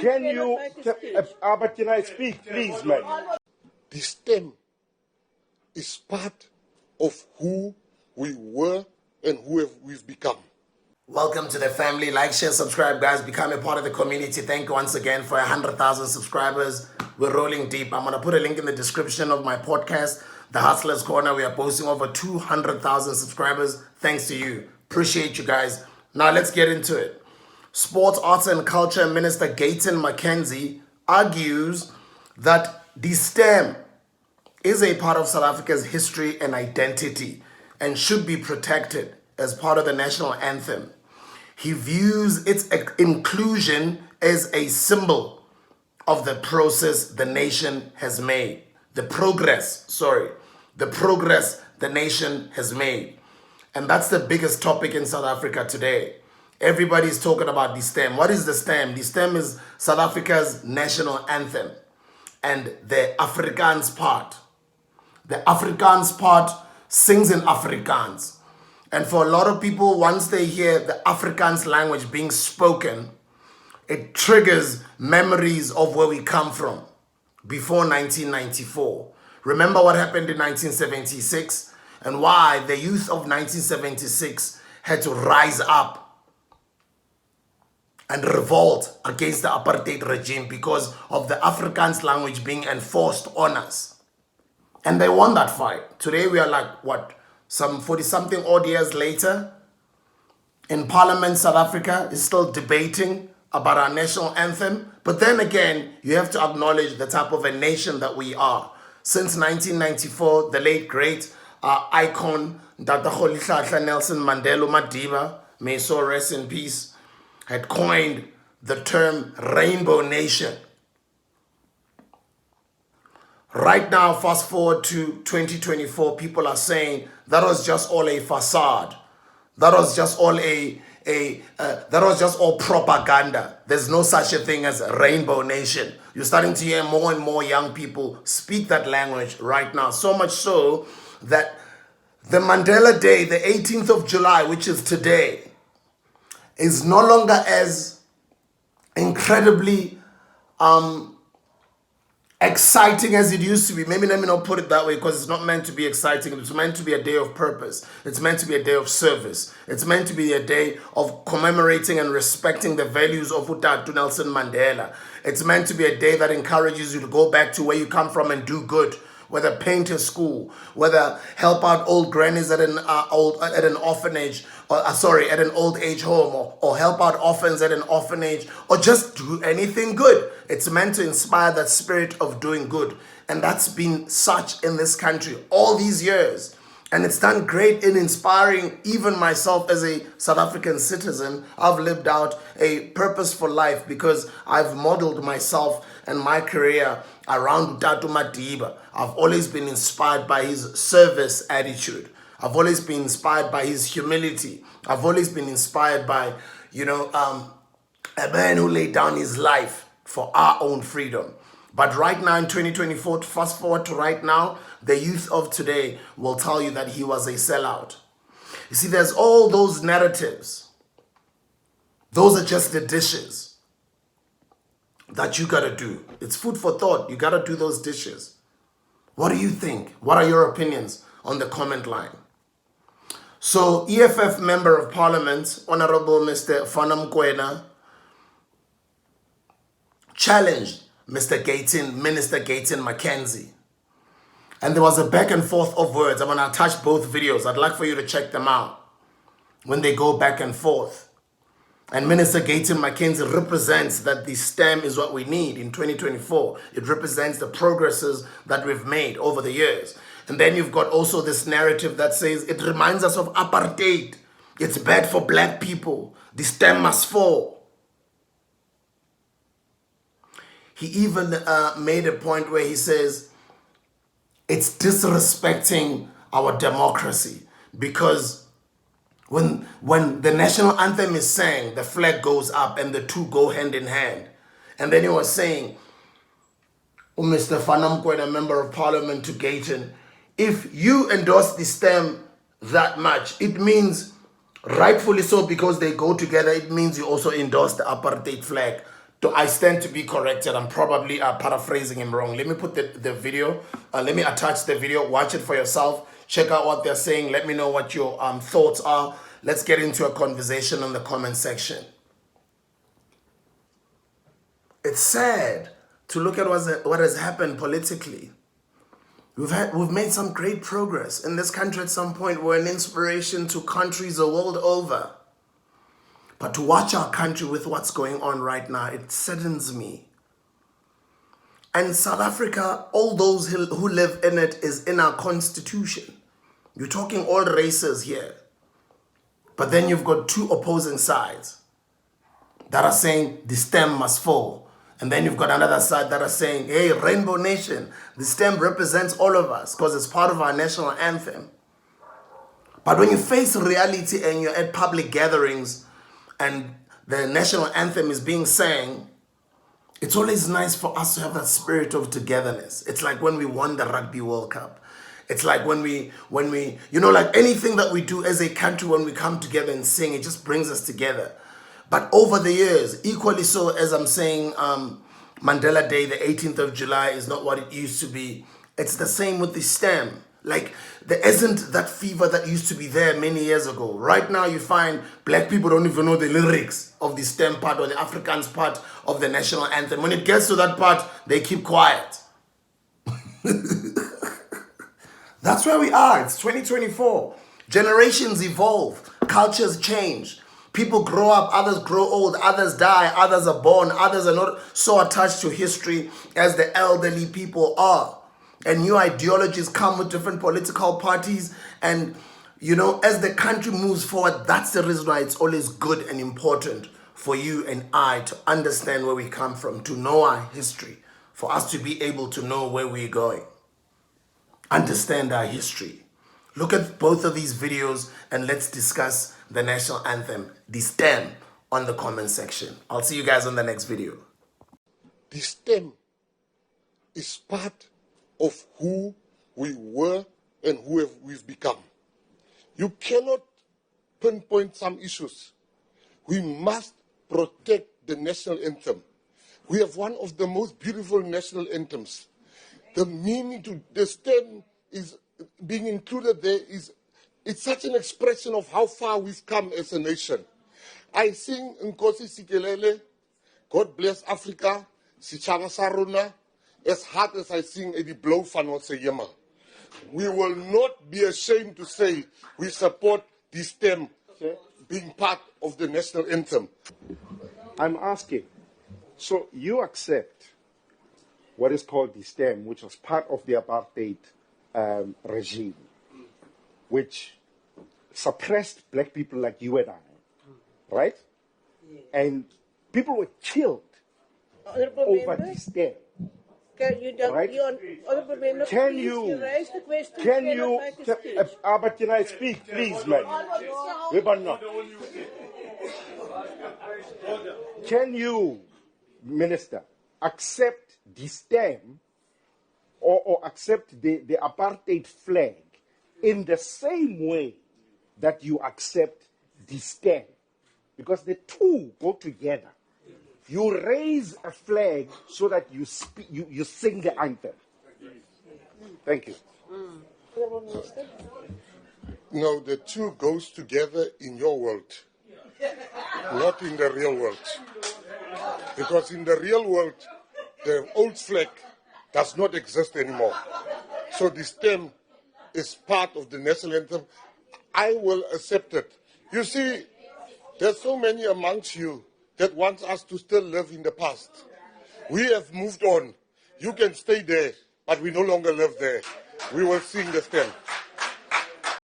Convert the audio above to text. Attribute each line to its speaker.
Speaker 1: Can you, but can I speak, please, man?
Speaker 2: The stem is part of who we were and who we've become.
Speaker 3: Welcome to the family. Like, share, subscribe, guys. Become a part of the community. Thank you once again for 100,000 subscribers. We're rolling deep. I'm going to put a link in the description of my podcast, The Hustlers Corner. We are posting over 200,000 subscribers. Thanks to you. Appreciate you guys. Now let's get into it. Sports, Arts and Culture Minister Gayton Mckenzie argues that the stem is a part of South Africa's history and identity and should be protected as part of the national anthem. He views its inclusion as a symbol of the progress the nation has made. The progress the nation has made. And that's the biggest topic in South Africa today. Everybody's talking about the stem. What is the stem? The stem is South Africa's national anthem and the Afrikaans part. The Afrikaans part sings in Afrikaans. And for a lot of people, once they hear the Afrikaans language being spoken, it triggers memories of where we come from before 1994. Remember what happened in 1976 and why the youth of 1976 had to rise up and revolt against the apartheid regime because of the Afrikaans language being enforced on us. And they won that fight. Today we are like, what, some 40-something odd years later? In Parliament, South Africa is still debating about our national anthem. But then again, you have to acknowledge the type of a nation that we are. Since 1994, the late great icon, Dr. Nelson Mandela Madiba, may so rest in peace, had coined the term Rainbow Nation. Right now, fast forward to 2024, people are saying that was just all a facade. That was just all that was just all propaganda. There's no such a thing as a Rainbow Nation. You're starting to hear more and more young people speak that language right now. So much so that the Mandela Day, the 18th of July, which is today, is no longer as incredibly exciting as it used to be. Maybe let me not put it that way because it's not meant to be exciting. It's meant to be a day of purpose. It's meant to be a day of service. It's meant to be a day of commemorating and respecting the values of Utatu Nelson Mandela. It's meant to be a day that encourages you to go back to where you come from and do good. Whether paint a school, whether help out old grannies at an orphanage, at an old age home, or help out orphans at an orphanage, or just do anything good. It's meant to inspire that spirit of doing good. And that's been such in this country all these years. And it's done great in inspiring even myself as a South African citizen. I've lived out a purposeful life because I've modeled myself and my career around Utatu Madiba. I've always been inspired by his service attitude. I've always been inspired by his humility. I've always been inspired by, a man who laid down his life for our own freedom. But right now in 2024, fast forward to right now, the youth of today will tell you that he was a sellout. You see, there's all those narratives. Those are just the dishes that you gotta do. It's food for thought. You gotta do those dishes. What do you think? What are your opinions on the comment line? So, EFF Member of Parliament, Honorable Mr. Fana Mokoena, challenged Mr. Gayton, Minister Gayton Mckenzie. And there was a back and forth of words. I'm going to attach both videos. I'd like for you to check them out when they go back and forth. And Minister Gayton Mckenzie represents that the stem is what we need in 2024. It represents the progresses that we've made over the years. And then you've got also this narrative that says it reminds us of apartheid. It's bad for black people. The stem must fall. He even made a point where he says it's disrespecting our democracy because when the national anthem is sang, the flag goes up and the two go hand in hand. And then he was saying, Mr. Fana Mokoena, Member of Parliament to Gayton, if you endorse the stem that much, it means, rightfully so because they go together, it means you also endorse the apartheid flag. I stand to be corrected. I'm probably paraphrasing him wrong. Let me put the video. Let me attach the video. Watch it for yourself. Check out what they're saying. Let me know what your thoughts are. Let's get into a conversation in the comment section. It's sad to look at what has happened politically. We've made some great progress in this country. At some point, we're an inspiration to countries the world over. But to watch our country with what's going on right now, it saddens me. And South Africa, all those who live in it is in our constitution. You're talking all races here. But then you've got two opposing sides that are saying the stem must fall. And then you've got another side that are saying, hey, Rainbow Nation, the stem represents all of us because it's part of our national anthem. But when you face reality and you're at public gatherings, and the national anthem is being sang, it's always nice for us to have that spirit of togetherness. It's like when we won the Rugby World Cup. It's like when we, like anything that we do as a country, when we come together and sing, it just brings us together. But over the years, equally so as I'm saying, Mandela Day, the 18th of July is not what it used to be. It's the same with the stem. Like, there isn't that fever that used to be there many years ago. Right now, you find black people don't even know the lyrics of the stem part or the Afrikaans part of the national anthem. When it gets to that part, they keep quiet. That's where we are. It's 2024. Generations evolve. Cultures change. People grow up, others grow old, others die, others are born, others are not so attached to history as the elderly people are. And new ideologies come with different political parties. And, as the country moves forward, that's the reason why it's always good and important for you and I to understand where we come from, to know our history, for us to be able to know where we're going. Understand our history. Look at both of these videos and let's discuss the national anthem, the stem, on the comment section. I'll see you guys on the next video.
Speaker 2: The stem is part of who we were and who we've become. You cannot pinpoint some issues. We must protect the national anthem. We have one of the most beautiful national anthems. The meaning to the stem is being included there it's such an expression of how far we've come as a nation. I sing Nkosi Sikelele, God bless Africa, Sichaba Saruna, as hard as I sing Eddie Blow Fana Seyema. We will not be ashamed to say we support the stem being part of the national anthem.
Speaker 1: I'm asking, so you accept what is called the stem, which was part of the Apartheid regime, which suppressed black people like you and I, right? Yeah. And people were killed over the stem.
Speaker 4: Can you don't,
Speaker 1: right? Can you but can I speak, please, man? Can you, Minister, accept the stem or accept the apartheid flag in the same way that you accept the stem? Because the two go together. You raise a flag so that you sing the anthem. Thank you.
Speaker 2: No, the two goes together in your world, not in the real world. Because in the real world, the old flag does not exist anymore. So the stem is part of the national anthem. I will accept it. You see, there's so many amongst you that wants us to still live in the past. We have moved on. You can stay there, but we no longer live there. We will sing the stem.